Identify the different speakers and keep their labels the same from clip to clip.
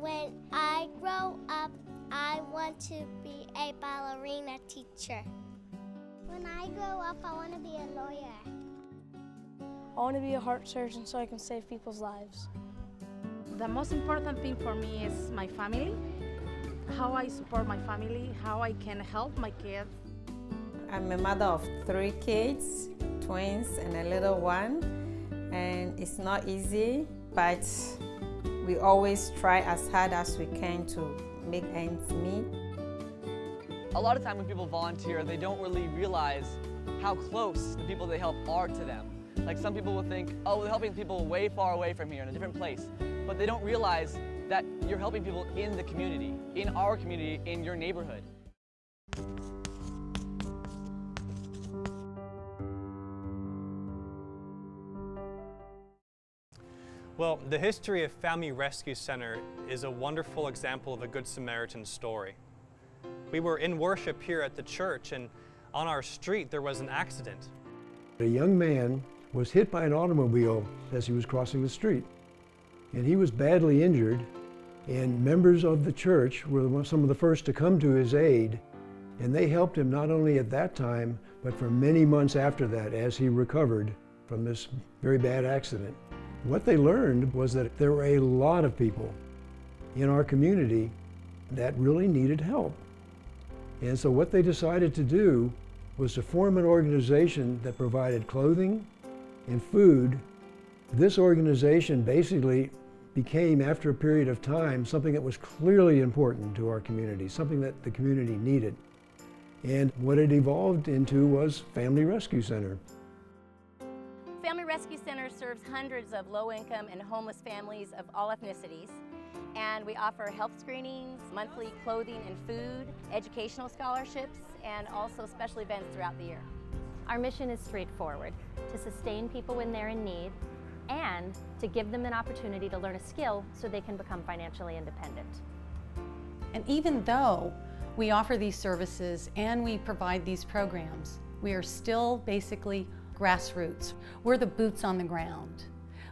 Speaker 1: When I grow up, I want to be a ballerina teacher. When I grow up, I want to be a lawyer.
Speaker 2: I want to be a heart surgeon so I can save people's lives.
Speaker 3: The most important thing for me is my family, how I support my family, how I can help my kids.
Speaker 4: I'm a mother of 3 kids, twins and a little one, and it's not easy, but we always try as hard as we can to make ends meet.
Speaker 5: A lot of time when people volunteer, they don't really realize how close the people they help are to them. Like some people will think, oh, they're helping people way far away from here in a different place, but they don't realize that you're helping people in the community, in our community, in your neighborhood.
Speaker 6: Well, the history of Family Rescue Center is a wonderful example of a Good Samaritan story. We were in worship here at the church, and on our street there was an accident.
Speaker 7: A young man was hit by an automobile as he was crossing the street, and he was badly injured, and members of the church were some of the first to come to his aid, and they helped him not only at that time, but for many months after that as he recovered from this very bad accident. What they learned was that there were a lot of people in our community that really needed help. And so what they decided to do was to form an organization that provided clothing and food. This organization basically became, after a period of time, something that was clearly important to our community, something that the community needed. And what it evolved into was Family Rescue Center.
Speaker 8: Family Rescue Center serves hundreds of low-income and homeless families of all ethnicities, and we offer health screenings, monthly clothing and food, educational scholarships, and also special events throughout the year.
Speaker 9: Our mission is straightforward: to sustain people when they're in need and to give them an opportunity to learn a skill so they can become financially independent.
Speaker 10: And even though we offer these services and we provide these programs, we are still basically grassroots. We're the boots on the ground.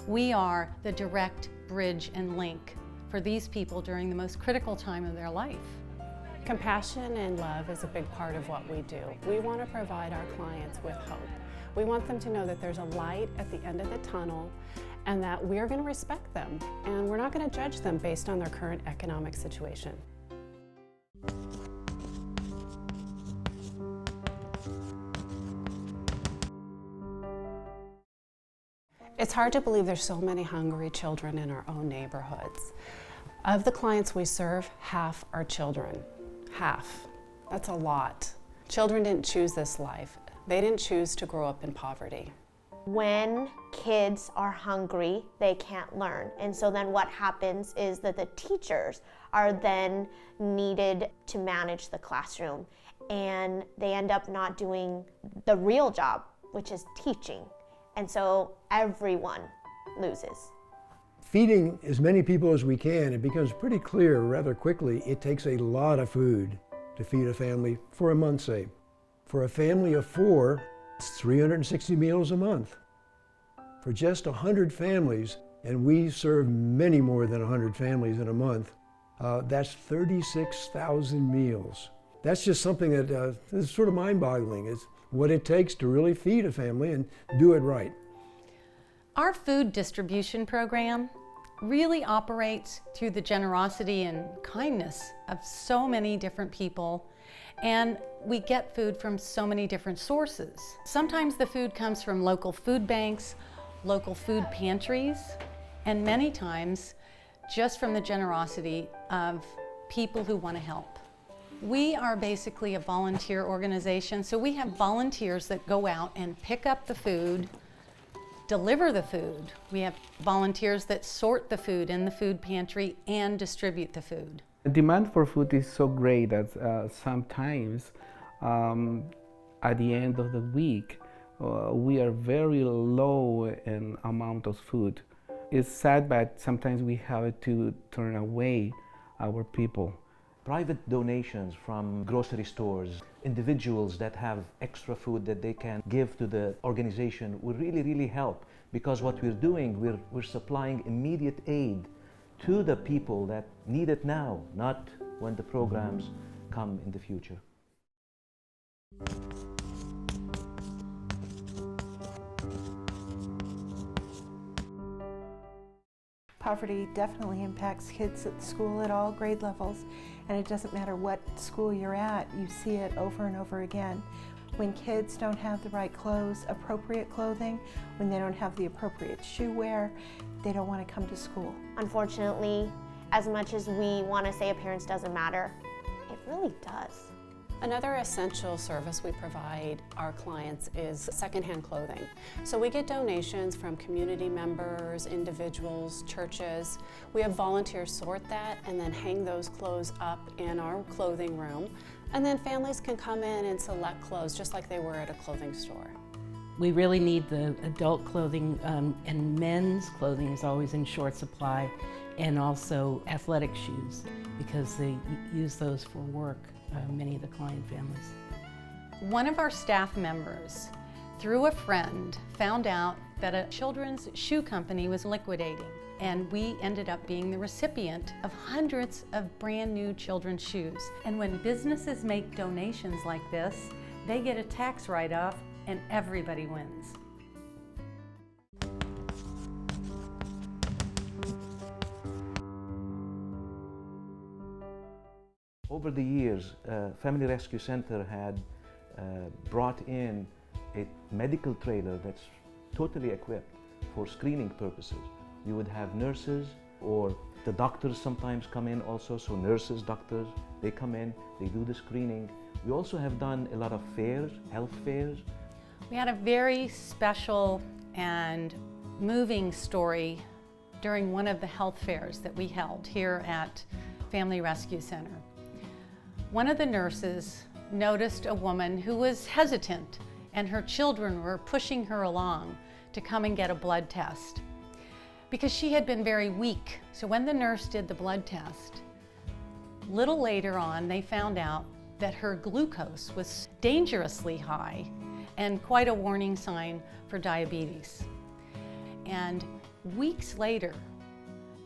Speaker 10: We are the direct bridge and link for these people during the most critical time of their life.
Speaker 11: Compassion and love is a big part of what we do. We want to provide our clients with hope. We want them to know that there's a light at the end of the tunnel and that we're going to respect them, and we're not going to judge them based on their current economic situation. It's hard to believe there's so many hungry children in our own neighborhoods. Of the clients we serve, half are children. Half. That's a lot. Children didn't choose this life. They didn't choose to grow up in poverty.
Speaker 12: When kids are hungry, they can't learn. And so then what happens is that the teachers are then needed to manage the classroom, and they end up not doing the real job, which is teaching. And so everyone loses.
Speaker 7: Feeding as many people as we can, it becomes pretty clear rather quickly it takes a lot of food to feed a family for a month, say. For a family of 4, it's 360 meals a month. For just 100 families, and we serve many more than 100 families in a month, that's 36,000 meals. That's just something that is sort of mind-boggling. It's what it takes to really feed a family and do it right.
Speaker 10: Our food distribution program really operates through the generosity and kindness of so many different people, and we get food from so many different sources. Sometimes the food comes from local food banks, local food pantries, and many times just from the generosity of people who want to help. We are basically a volunteer organization, so we have volunteers that go out and pick up the food, deliver the food. We have volunteers that sort the food in the food pantry and distribute the food.
Speaker 13: The demand for food is so great that sometimes at the end of the week we are very low in amount of food. It's sad, but sometimes we have to turn away our people.
Speaker 14: Private donations from grocery stores, individuals that have extra food that they can give to the organization will really, really help, because what we're doing, we're supplying immediate aid to the people that need it now, not when the programs come in the future.
Speaker 15: Poverty definitely impacts kids at school at all grade levels, and it doesn't matter what school you're at, you see it over and over again. When kids don't have the right clothes, appropriate clothing, when they don't have the appropriate shoe wear, they don't want to come to school.
Speaker 12: Unfortunately, as much as we want to say appearance doesn't matter, it really does.
Speaker 11: Another essential service we provide our clients is secondhand clothing. So we get donations from community members, individuals, churches. We have volunteers sort that and then hang those clothes up in our clothing room. And then families can come in and select clothes just like they were at a clothing store.
Speaker 16: We really need the adult clothing, and men's clothing is always in short supply, and also athletic shoes because they use those for work. Many of the client families.
Speaker 10: One of our staff members, through a friend, found out that a children's shoe company was liquidating, and we ended up being the recipient of hundreds of brand new children's shoes. And when businesses make donations like this, they get a tax write-off and everybody wins.
Speaker 14: Over the years, Family Rescue Center had brought in a medical trailer that's totally equipped for screening purposes. You would have nurses, or the doctors sometimes come in also, so nurses, doctors, they come in, they do the screening. We also have done a lot of fairs, health fairs.
Speaker 10: We had a very special and moving story during one of the health fairs that we held here at Family Rescue Center. One of the nurses noticed a woman who was hesitant, and her children were pushing her along to come and get a blood test because she had been very weak. So when the nurse did the blood test, little later on they found out that her glucose was dangerously high and quite a warning sign for diabetes. And weeks later,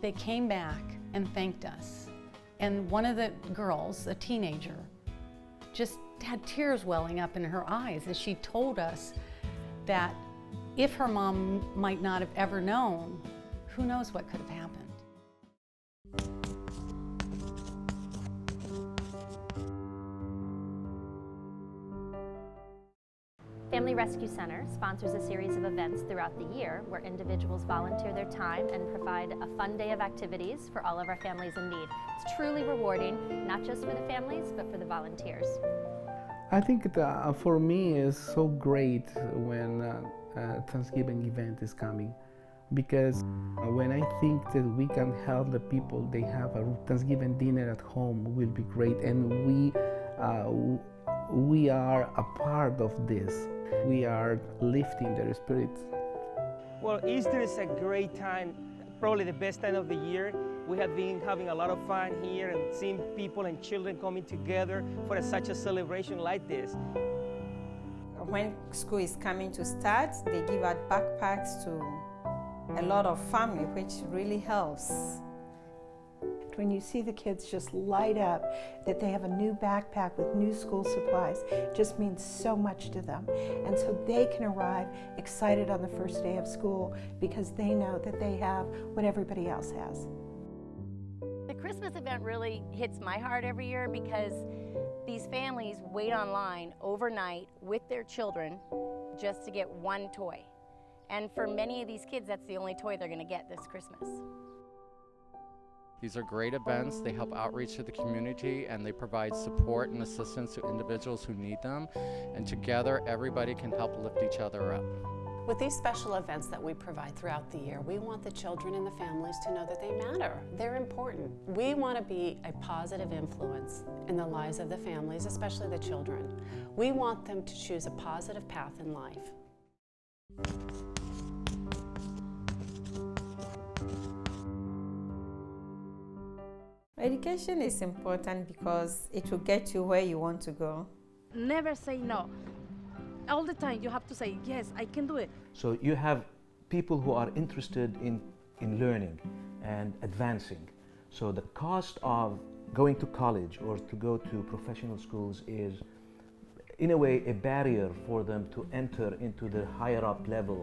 Speaker 10: they came back and thanked us. And one of the girls, a teenager, just had tears welling up in her eyes as she told us that if her mom might not have ever known, who knows what could have happened.
Speaker 9: Family Rescue Center sponsors a series of events throughout the year where individuals volunteer their time and provide a fun day of activities for all of our families in need. It's truly rewarding, not just for the families, but for the volunteers.
Speaker 13: I think for me it's so great when Thanksgiving event is coming, because when I think that we can help the people, they have a Thanksgiving dinner at home will be great, and we are a part of this. We are lifting their spirits.
Speaker 17: Well, Easter is a great time, probably the best time of the year. We have been having a lot of fun here and seeing people and children coming together for such a celebration like this.
Speaker 4: When school is coming to start, they give out backpacks to a lot of family, which really helps.
Speaker 15: When you see the kids just light up that they have a new backpack with new school supplies, it just means so much to them. And so they can arrive excited on the first day of school because they know that they have what everybody else has.
Speaker 8: The Christmas event really hits my heart every year because these families wait online overnight with their children just to get one toy. And for many of these kids, that's the only toy they're going to get this Christmas.
Speaker 18: These are great events. They help outreach to the community, and they provide support and assistance to individuals who need them. And together, everybody can help lift each other up.
Speaker 11: With these special events that we provide throughout the year, we want the children and the families to know that they matter. They're important. We want to be a positive influence in the lives of the families, especially the children. We want them to choose a positive path in life.
Speaker 4: Education is important because it will get you where you want to go.
Speaker 3: Never say no. All the time you have to say, yes, I can do it.
Speaker 14: So you have people who are interested in learning, and advancing. So the cost of going to college or to go to professional schools is, in a way, a barrier for them to enter into the higher up level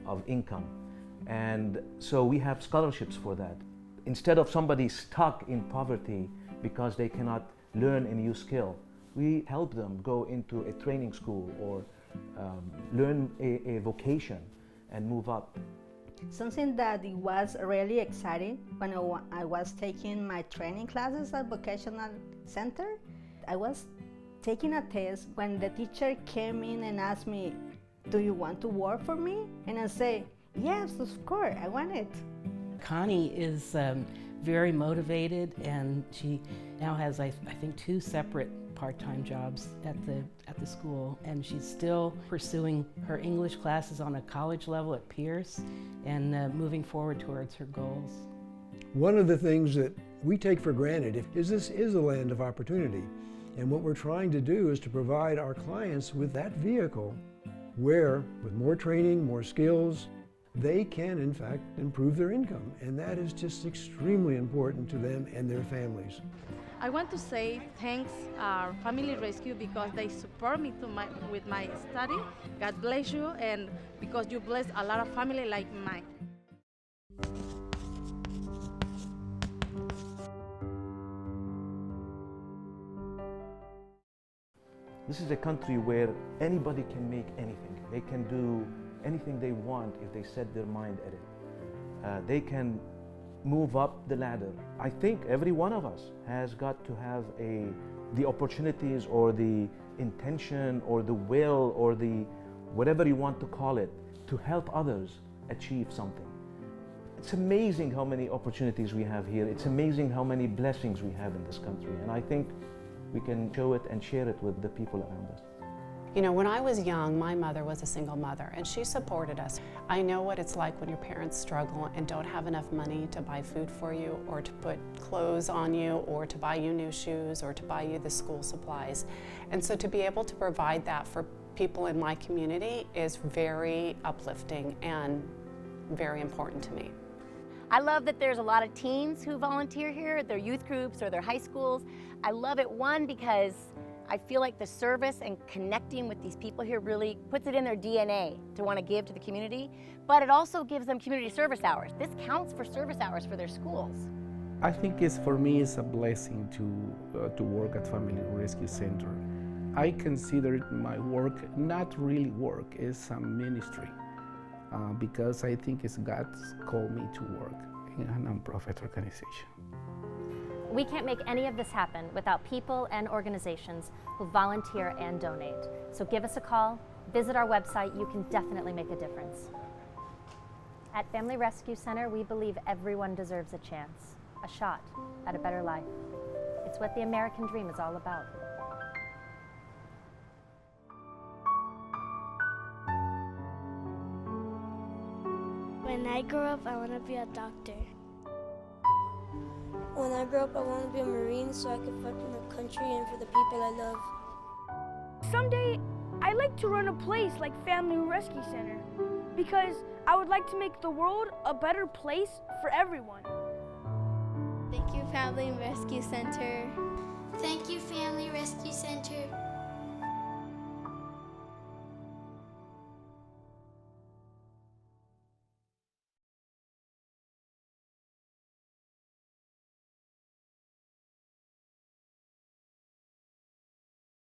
Speaker 14: of income. And so we have scholarships for that. Instead of somebody stuck in poverty because they cannot learn a new skill, we help them go into a training school or learn a vocation and move up.
Speaker 19: Something that was really exciting when I was taking my training classes at Vocational Center, I was taking a test when the teacher came in and asked me, "Do you want to work for me?" And I say, "Yes, of course, I want it."
Speaker 16: Connie is very motivated, and she now has, I think, 2 separate part-time jobs at the school, and she's still pursuing her English classes on a college level at Pierce and moving forward towards her goals.
Speaker 7: One of the things that we take for granted is this is a land of opportunity, and what we're trying to do is to provide our clients with that vehicle where, with more training, more skills, they can in fact improve their income, and that is just extremely important to them and their families.
Speaker 3: I want to say thanks Family Rescue because they support me with my study. God bless you, and because you bless a lot of family like mine.
Speaker 14: This is a country where anybody can make anything. They can do anything they want if they set their mind at it. They can move up the ladder. I think every one of us has got to have the opportunities or the intention or the will or the whatever you want to call it to help others achieve something. It's amazing how many opportunities we have here. It's amazing how many blessings we have in this country, and I think we can show it and share it with the people around us.
Speaker 11: You know, when I was young, my mother was a single mother, and she supported us. I know what it's like when your parents struggle and don't have enough money to buy food for you, or to put clothes on you, or to buy you new shoes, or to buy you the school supplies. And so to be able to provide that for people in my community is very uplifting and very important to me.
Speaker 8: I love that there's a lot of teens who volunteer here at their youth groups or their high schools. I love it, one, because I feel like the service and connecting with these people here really puts it in their DNA to want to give to the community, but it also gives them community service hours. This counts for service hours for their schools.
Speaker 13: I think for me it's a blessing to work at Family Rescue Center. I consider my work not really work, it's some ministry, because I think it's God's called me to work in a nonprofit organization.
Speaker 9: We can't make any of this happen without people and organizations who volunteer and donate. So give us a call, visit our website, you can definitely make a difference. At Family Rescue Center, we believe everyone deserves a chance, a shot at a better life. It's what the American dream is all about.
Speaker 1: When I grow up, I want to be a doctor.
Speaker 2: When I grow up, I want to be a Marine so I can fight for the country and for the people I love.
Speaker 20: Someday, I'd like to run a place like Family Rescue Center because I would like to make the world a better place for everyone.
Speaker 1: Thank you, Family Rescue Center. Thank you, Family Rescue Center.